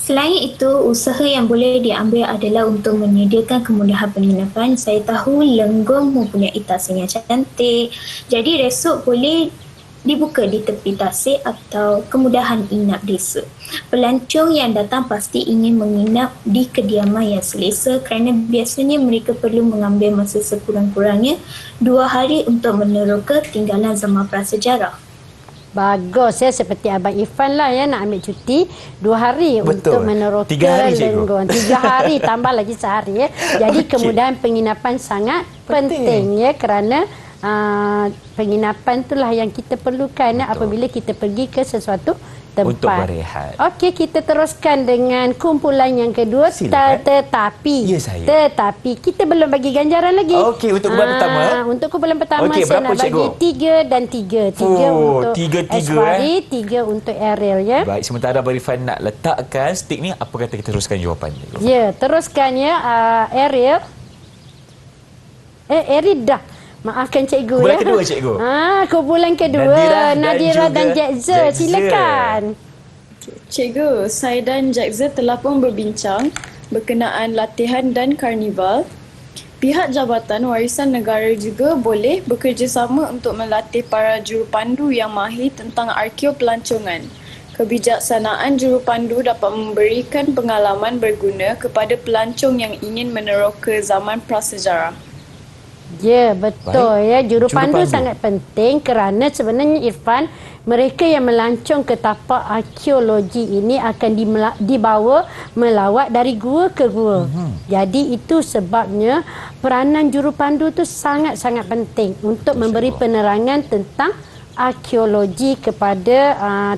Selain itu, usaha yang boleh diambil adalah untuk menyediakan kemudahan penginapan. Saya tahu Lenggong mempunyai tasik yang cantik. Jadi resort boleh dibuka di tepi tasik atau kemudahan inap desa. Pelancong yang datang pasti ingin menginap di kediaman yang selesa kerana biasanya mereka perlu mengambil masa sekurang-kurangnya 2 hari untuk meneroka tinggalan zaman prasejarah. Bagus seperti Abang Irfan lah nak ambil cuti 2 hari Betul. untuk meneroka 3 hari, cikgu. Lenggong. 3 hari tambah lagi sehari Jadi kemudahan penginapan sangat penting kerana penginapan itulah yang kita perlukan apabila kita pergi ke sesuatu tempat. Untuk berehat. Okey, kita teruskan dengan kumpulan yang kedua. Silakan. Tetapi Ya, saya. Tetapi kita belum bagi ganjaran lagi. Okey, untuk kumpulan pertama. Untuk kumpulan pertama Okey, saya berapa, nak bagi cikgu? 3 dan 3. 3 Oh, untuk 3, Ashwari, 3 untuk Ariel Baik, sementara Abang Irfan nak letakkan stick ni, apa kata kita teruskan jawapan cikgu? Ya, teruskan Ariel. Ariel dah. Maafkan cikgu Kumpulan kedua, cikgu. Kumpulan kedua Nadira dan Jackze. Silakan. Cikgu, saya dan Jackze telah pun berbincang berkenaan latihan dan karnival. Pihak Jabatan Warisan Negara juga boleh bekerjasama untuk melatih para jurupandu yang mahir tentang arkeopelancongan. Kebijaksanaan jurupandu dapat memberikan pengalaman berguna kepada pelancong yang ingin meneroka zaman prasejarah. Ya, betul. Baik. Ya, jurupandu Jurupandu. sangat penting kerana sebenarnya Irfan, mereka yang melancong ke tapak arkeologi ini akan dibawa melawat dari gua ke gua. Jadi itu sebabnya peranan jurupandu tu sangat-sangat penting untuk memberi penerangan tentang arkeologi kepada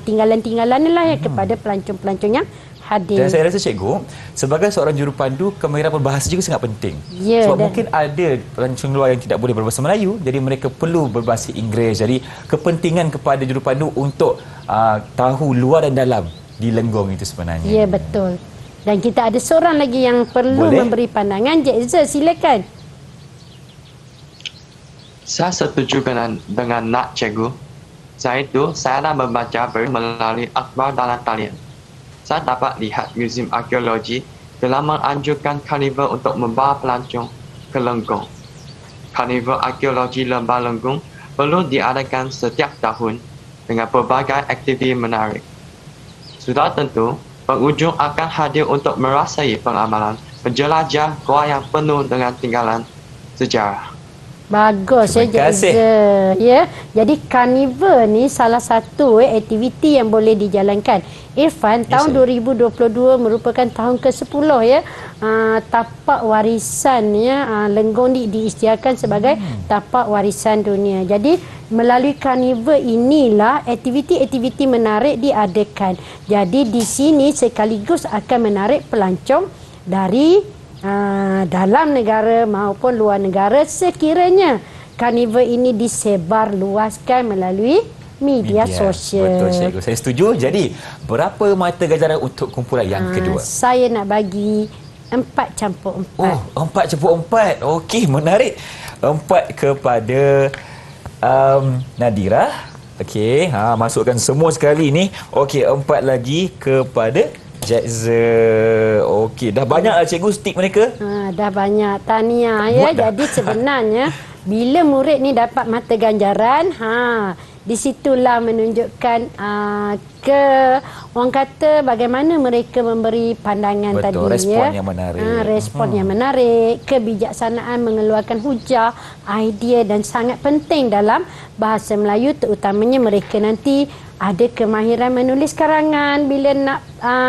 tinggalan-tinggalan lah ya, kepada pelancong-pelancong yang hadir. Dan saya rasa cikgu, sebagai seorang jurupandu, kemahiran berbahasa juga sangat penting. Ya, Sebab dan- mungkin ada pelancong luar yang tidak boleh berbahasa Melayu, jadi mereka perlu berbahasa Inggeris. Jadi kepentingan kepada jurupandu untuk tahu luar dan dalam di Lenggong itu sebenarnya. Ya, betul. Dan kita ada seorang lagi yang perlu Boleh? memberi pandangan. Cik Zul, silakan. Saya setuju dengan nak cikgu. Saya dah membaca berita melalui akhbar dalam talian. Saya dapat lihat Muzium Arkeologi telah menganjurkan karnival untuk membawa pelancong ke Lenggong. Karnival Arkeologi Lembah Lenggong perlu diadakan setiap tahun dengan pelbagai aktiviti menarik. Sudah tentu, pengunjung akan hadir untuk merasai pengamalan penjelajah gua yang penuh dengan tinggalan sejarah. Bagus ya, Terima kasih. Cik Zul. Ya. Jadi karnival ni salah satu aktiviti yang boleh dijalankan. Irfan, tahun 2022 merupakan tahun ke-10 ya. Tapak warisan ya, Lenggong diisytiharkan sebagai tapak warisan dunia. Jadi melalui karnival inilah aktiviti-aktiviti menarik diadakan. Jadi di sini sekaligus akan menarik pelancong dari dalam negara maupun luar negara sekiranya karnival ini disebar luaskan melalui media sosial. Betul cikgu, saya setuju. Jadi berapa mata ganjaran untuk kumpulan yang kedua? Saya nak bagi 4/4. Oh, 4/4. Okey, menarik. 4 kepada Nadira. Okey, masukkan semua sekali ni. Okey, 4 lagi kepada Jackson. Okey, dah banyak lah cikgu stick mereka. Dah banyak. Tahniah ya. Muat dah. Jadi sebenarnya bila murid ni dapat mata ganjaran, di situlah menunjukkan ke orang kata bagaimana mereka memberi pandangan Betul, tadi respon ya. yang menarik. Respon yang menarik, kebijaksanaan mengeluarkan hujah, idea dan sangat penting dalam bahasa Melayu, terutamanya mereka nanti ada kemahiran menulis karangan bila nak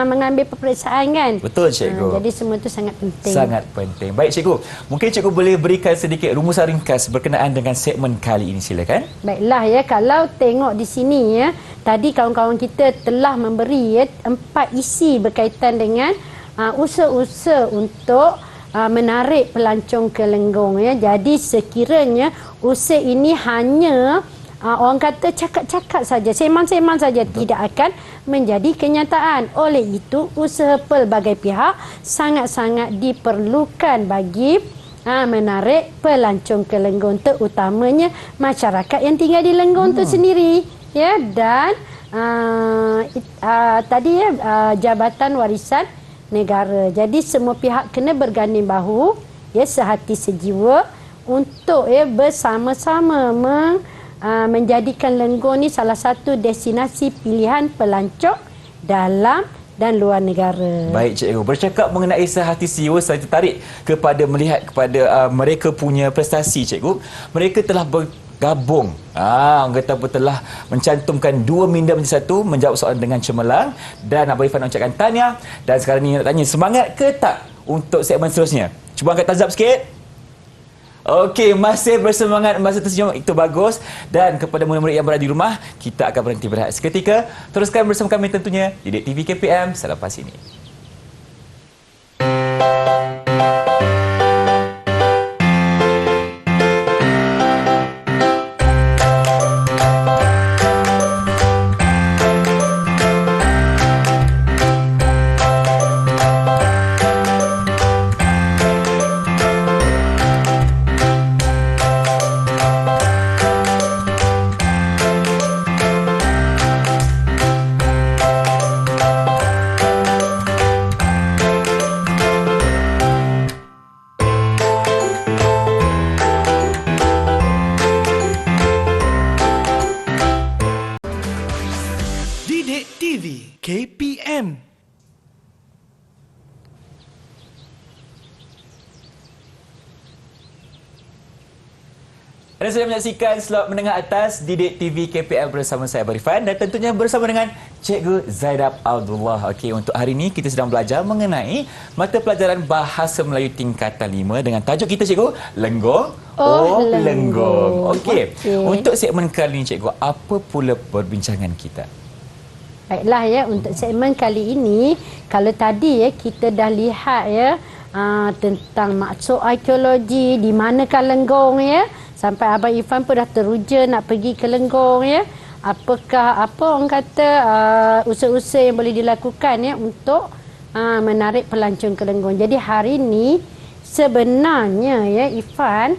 mengambil peperiksaan kan. Betul cikgu. Jadi semua itu sangat penting. Sangat penting. Baik cikgu, mungkin cikgu boleh berikan sedikit rumusan ringkas berkenaan dengan segmen kali ini, silakan. Baiklah ya, kalau tengok di sini ya, tadi kawan-kawan kita telah memberi ya 4 isi berkaitan dengan usaha-usaha untuk menarik pelancong ke Lenggong ya. Jadi sekiranya usaha ini hanya orang kata cakap-cakap saja, sembang-sembang saja, tidak akan menjadi kenyataan. Oleh itu, usaha pelbagai pihak sangat-sangat diperlukan bagi menarik pelancong ke Lenggong, terutamanya masyarakat yang tinggal di Lenggong itu sendiri ya. Dan tadi ya, Jabatan Warisan Negara. Jadi semua pihak kena berganding bahu ya, sehati sejiwa untuk ya bersama-sama menjadikan Lenggong ni salah satu destinasi pilihan pelancong dalam dan luar negara. Baik cikgu, bercakap mengenai sehati jiwa, saya tertarik kepada melihat kepada mereka punya prestasi cikgu. Mereka telah bergabung, orang kata apa, telah mencantumkan 2 minda menjadi satu, menjawab soalan dengan cemerlang, dan Abang Irfan ucapkan tahniah. Dan sekarang ni nak tanya, semangat ke tak untuk segmen seterusnya? Cuba angkat tazab sikit. Okey, masih bersemangat, masih tersenyum, itu bagus. Dan kepada murid-murid yang berada di rumah, kita akan berhenti berehat seketika. Teruskan bersama kami tentunya di Didik TV KPM selepas ini. Anda sedang menyaksikan slot menengah atas Didik TV KPM bersama saya Arifan dan tentunya bersama dengan Cikgu Zaidab Abdullah. Okey, untuk hari ini kita sedang belajar mengenai mata pelajaran Bahasa Melayu tingkatan 5 dengan tajuk kita Cikgu, Lenggong Lenggong. Okey. Untuk segmen kali ini Cikgu, apa pula perbincangan kita? Baiklah ya, untuk segmen kali ini, kalau tadi ya kita dah lihat ya tentang maksud arkeologi, di manakah Lenggong ya. Sampai Abang Irfan pun dah teruja nak pergi ke Lenggong ya. Apakah apa orang kata usaha-usaha yang boleh dilakukan ya untuk menarik pelancong ke Lenggong. Jadi hari ini sebenarnya ya Irfan,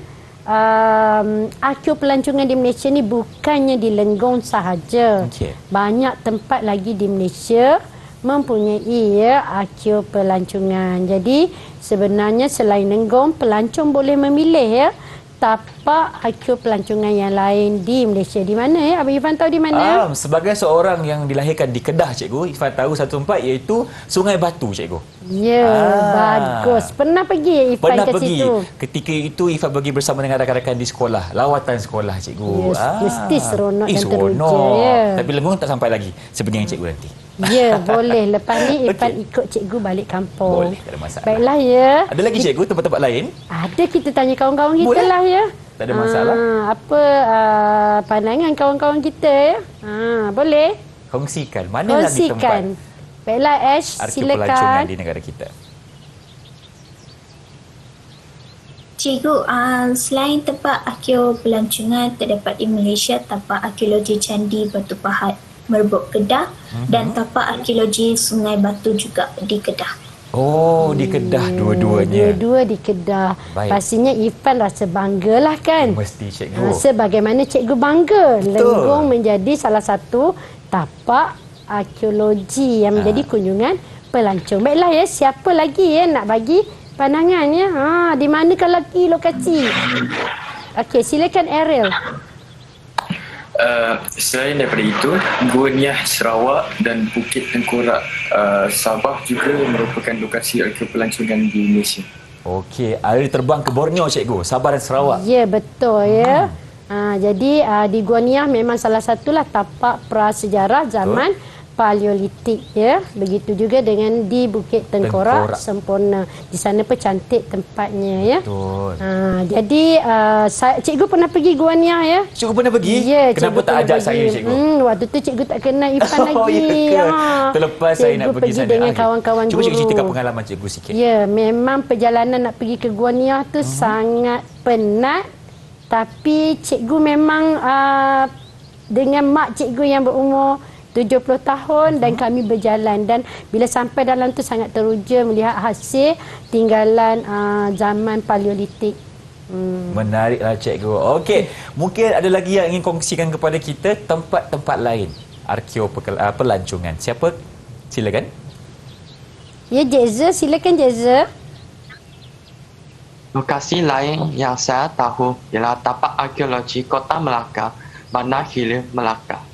arkeo pelancongan di Malaysia ni bukannya di Lenggong sahaja. Okay. Banyak tempat lagi di Malaysia mempunyai ya arkeo pelancongan. Jadi sebenarnya selain Lenggong, pelancong boleh memilih ya tapak arkeo pelancongan yang lain di Malaysia. Di mana ya? Abang Irfan tahu di mana? Sebagai seorang yang dilahirkan di Kedah Cikgu, Irfan tahu satu tempat iaitu Sungai Batu Cikgu. Ya, bagus. Pernah pergi ya Irfan Pernah ke pergi. situ? Ketika itu Irfan pergi bersama dengan rakan-rakan di sekolah, lawatan sekolah Cikgu. Yes, mesti seronok dan teruja seronok. ya. Tapi Lenggong tak sampai lagi seperti yang Cikgu nanti. Ya, boleh. Lepas ni Irfan ikut cikgu balik kampung. Boleh, tak ada masalah. Baiklah ya. Ada lagi Cikgu tempat-tempat lain? Ada, kita tanya kawan-kawan kita Boleh. lah ya. Tak ada masalah. Apa pandangan kawan-kawan kita ya? Boleh. Kongsikan. Mana lagi tempat Kongsikan. Baiklah Ash, arkeo pelancongan silakan. di negara kita? Cikgu, selain tempat arkeo pelancongan terdapat di Malaysia tapak arkeologi Candi Batu Pahat Merbuk Kedah dan tapak arkeologi Sungai Batu juga di Kedah. Oh, di Kedah dua-duanya. Dua-dua di Kedah. Baik. Pastinya Irfan rasa banggalah kan? Mesti Cikgu. Sebagaimana cikgu bangga Lenggong menjadi salah satu tapak arkeologi yang menjadi kunjungan pelancong. Baiklah ya, siapa lagi ya nak bagi pandangannya? Di manakah lagi lokasi? Okey, silakan Ariel. Selain daripada itu, Gua Niah Sarawak dan Bukit Tengkorak Sabah juga merupakan lokasi arkeo pelancongan di Malaysia. Okey, ada terbang ke Borneo Cikgu, Sabah dan Sarawak. Ya, betul ya. Jadi di Gua Niah memang salah satulah tapak prasejarah zaman Paleolitik ya. Begitu juga dengan di Bukit Tengkorak Sempurna. Di sana pun cantik tempatnya ya. Betul. Jadi cikgu pernah pergi Gua Niah ya. Cikgu pernah pergi? Ya, Kenapa tak ajak saya Cikgu? Waktu tu cikgu tak kenal Irfan lagi. Oh, ya ke? Terlepas saya nak pergi sana. Dengan kawan-kawan Cuba guru. cikgu ceritakan pengalaman cikgu sikit. Ya, memang perjalanan nak pergi ke Gua Niah tu sangat penat. Tapi cikgu memang dengan mak cikgu yang berumur 70 tahun dan kami berjalan, dan bila sampai dalam tu sangat teruja melihat hasil tinggalan zaman Paleolitik. Menariklah Cikgu. Okey, mungkin ada lagi yang ingin kongsikan kepada kita tempat-tempat lain arkeo pelancongan. Siapa? Silakan. Ya, Jeza, silakan Jeza. Lokasi lain yang saya tahu ialah tapak arkeologi Kota Melaka, Bandar Hilir, Melaka.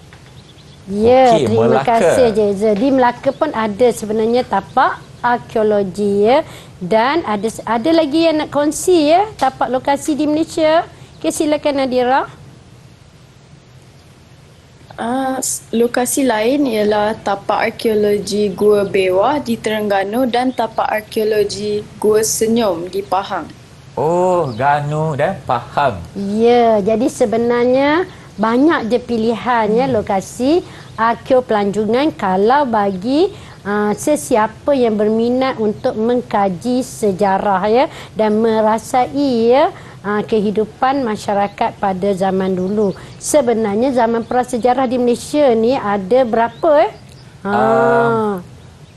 Ya, Okey, terima Melaka. kasih Jeza. Di Melaka pun ada sebenarnya tapak arkeologi ya. Dan ada lagi yang nak kongsi ya, tapak lokasi di Malaysia. Okey, silakan Nadira. Lokasi lain ialah tapak arkeologi Gua Bewah di Terengganu dan tapak arkeologi Gua Senyum di Pahang. Oh, Ganu dan Pahang. Ya, jadi sebenarnya banyak je pilihan ya lokasi arkeo pelancongan kalau bagi sesiapa yang berminat untuk mengkaji sejarah ya dan merasai ya kehidupan masyarakat pada zaman dulu. Sebenarnya zaman prasejarah di Malaysia ni ada berapa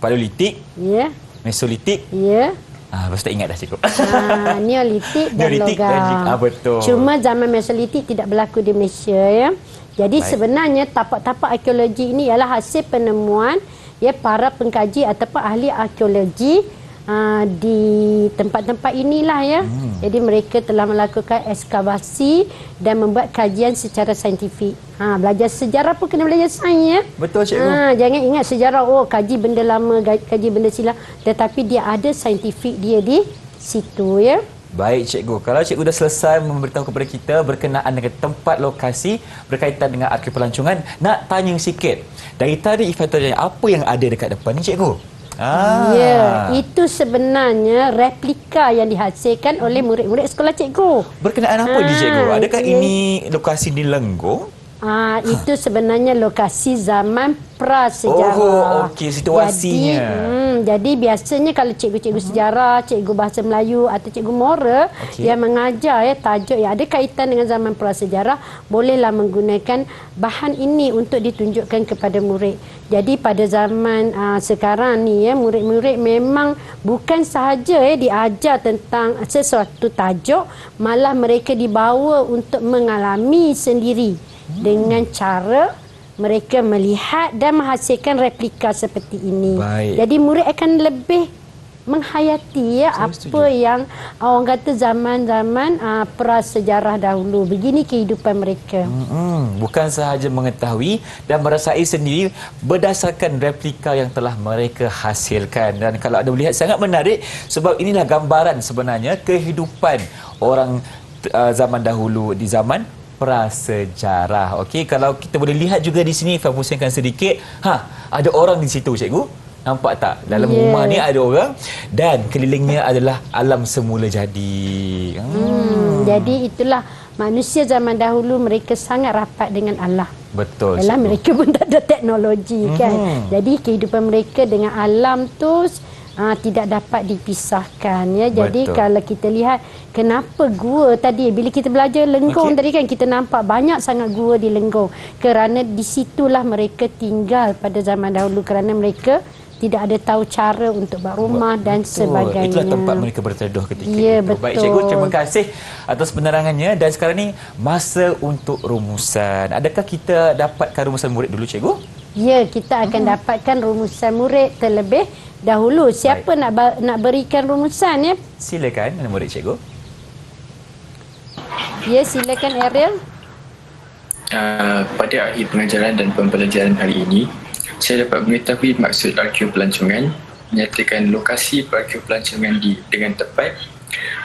Paleolitik, ya. Mesolitik. Ya. Lepas tak ingat dah Cikgu. Neolitik dan Neolitik dan logam. betul. Cuma zaman Mesolitik tidak berlaku di Malaysia ya. Jadi sebenarnya tapak-tapak arkeologi ini ialah hasil penemuan ya para pengkaji ataupun ahli arkeologi di tempat-tempat inilah ya. Jadi mereka telah melakukan ekskavasi dan membuat kajian secara saintifik. Belajar sejarah pun kena belajar sains ya. Betul Cikgu. Jangan ingat sejarah kaji benda lama, kaji benda silam, tetapi dia ada saintifik dia di situ ya. Baik cikgu, kalau cikgu dah selesai memberitahu kepada kita berkenaan dengan tempat lokasi berkaitan dengan arkib pelancongan, nak tanya sikit. Dari tadi Irfan tanya, apa yang ada dekat depan ni cikgu? Ya, itu sebenarnya replika yang dihasilkan oleh murid-murid sekolah cikgu. Berkenaan apa ni cikgu? Adakah ini lokasi di Lenggong? Itu sebenarnya lokasi zaman prasejarah. Oh, okey, situasinya. Jadi biasanya kalau cikgu-cikgu sejarah, cikgu bahasa Melayu atau cikgu moral yang mengajar tajuk yang ada kaitan dengan zaman prasejarah, bolehlah menggunakan bahan ini untuk ditunjukkan kepada murid. Jadi pada zaman sekarang ni murid-murid memang bukan sahaja diajar tentang sesuatu tajuk, malah mereka dibawa untuk mengalami sendiri dengan cara mereka melihat dan menghasilkan replika seperti ini. Baik. Jadi murid akan lebih menghayati apa yang orang kata zaman-zaman prasejarah dahulu. Begini kehidupan mereka. Bukan sahaja mengetahui dan merasai sendiri berdasarkan replika yang telah mereka hasilkan. Dan kalau anda melihat sangat menarik sebab inilah gambaran sebenarnya kehidupan orang zaman dahulu di zaman prasejarah. Okey, kalau kita boleh lihat juga di sini, Ifan pusingkan sedikit. Ada orang di situ cikgu. Nampak tak? Dalam rumah ni ada orang dan kelilingnya adalah alam semula jadi. Jadi itulah manusia zaman dahulu, mereka sangat rapat dengan Allah. Betul. Dalam mereka pun tak ada teknologi kan. Jadi kehidupan mereka dengan alam tu tidak dapat dipisahkan ya. Jadi kalau kita lihat kenapa gua tadi bila kita belajar Lenggong tadi kan, kita nampak banyak sangat gua di Lenggong kerana di situlah mereka tinggal pada zaman dahulu, kerana mereka tidak ada tahu cara untuk buat rumah dan sebagainya. Itulah tempat mereka berteduh ketika itu. Betul. Baik cikgu, terima kasih atas penerangannya. Dan sekarang ni masa untuk rumusan. Adakah kita dapatkan rumusan murid dulu cikgu? Ya, kita akan dapatkan rumusan murid terlebih dahulu. Siapa nak berikan rumusan ya? Silakan murid cikgu. Ya, silakan Ariel. Pada akhir pengajaran dan pembelajaran hari ini, saya dapat mengetahui maksud arkib pelancongan, menyatakan lokasi arkib pelancongan dengan tepat,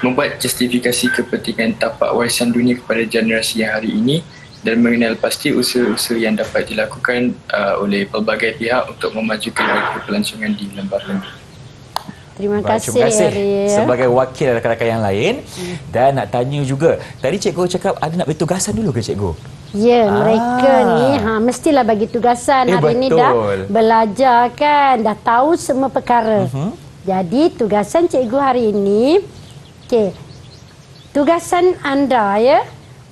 membuat justifikasi kepentingan tapak warisan dunia kepada generasi yang hari ini dan mengenal pasti usaha-usaha yang dapat dilakukan oleh pelbagai pihak untuk memajukan arkib pelancongan di Lembah Lenggong. Terima kasih Ariel. Sebagai wakil rakan-rakan yang lain dan nak tanya juga, tadi cikgu cakap ada nak beri tugasan dulu ke cikgu? Ya, mereka ni mestilah bagi tugasan. Hari ni dah belajar kan, dah tahu semua perkara. Jadi tugasan cikgu hari ini, tugasan anda ya,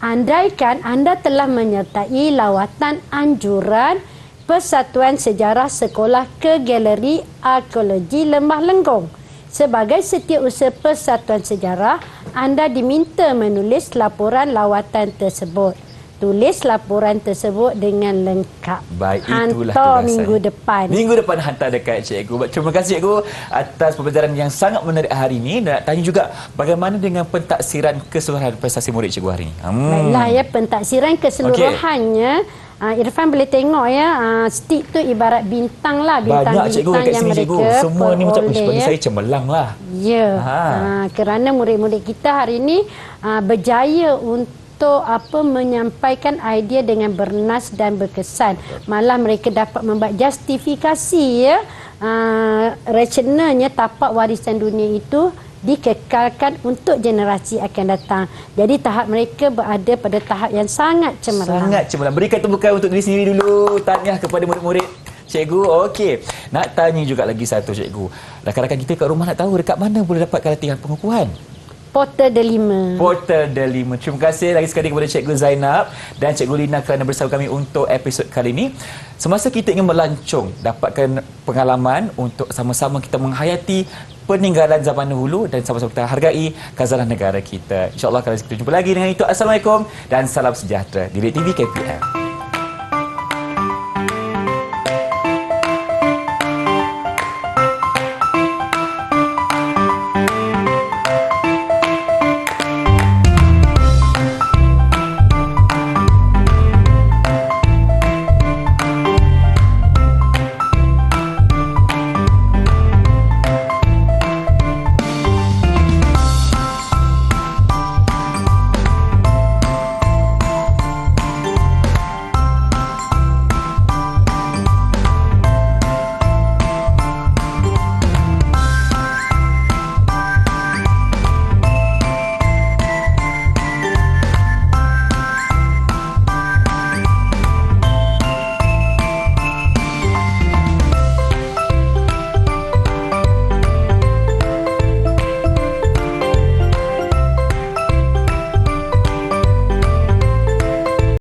andaikan anda telah menyertai lawatan anjuran Persatuan Sejarah Sekolah ke Galeri Arkeologi Lembah Lenggong. Sebagai setiausaha Persatuan Sejarah, anda diminta menulis laporan lawatan tersebut. Tulis laporan tersebut dengan lengkap. Baik, itulah hantar tugasan. minggu depan. Minggu depan hantar dekat cikgu. Terima kasih cikgu atas pembelajaran yang sangat menarik hari ini. Dan nak tanya juga bagaimana dengan pentaksiran keseluruhan prestasi murid cikgu hari ini? Baiklah ya, pentaksiran keseluruhannya. Irfan boleh tengok ya, stick tu ibarat bintang lah, banyak cikgu bintang-bintang kat yang sini mereka cikgu. Semua ni macam bagi saya cemerlang lah. Ya, kerana murid-murid kita hari ini berjaya untuk menyampaikan idea dengan bernas dan berkesan. Malah mereka dapat membuat justifikasi ya, rasionalnya tapak warisan dunia itu dikekalkan untuk generasi akan datang. Jadi tahap mereka berada pada tahap yang sangat cemerlang. Sangat cemerlang. Berikan tepukan untuk diri sendiri dulu. Tahniah kepada murid-murid cikgu. Okey. Nak tanya juga lagi satu cikgu. Rakan-rakan kita kat rumah nak tahu dekat mana boleh dapatkan latihan pengukuhan? Portal Delima. Portal Delima. Terima kasih lagi sekali kepada Cikgu Zainab dan Cikgu Lina kerana bersama kami untuk episod kali ini. Semasa kita ingin melancong, dapatkan pengalaman untuk sama-sama kita menghayati peninggalan zaman dahulu dan sama-sama kita hargai khazanah negara kita. InsyaAllah kita jumpa lagi dengan itu. Assalamualaikum dan salam sejahtera. Didik TV KPM.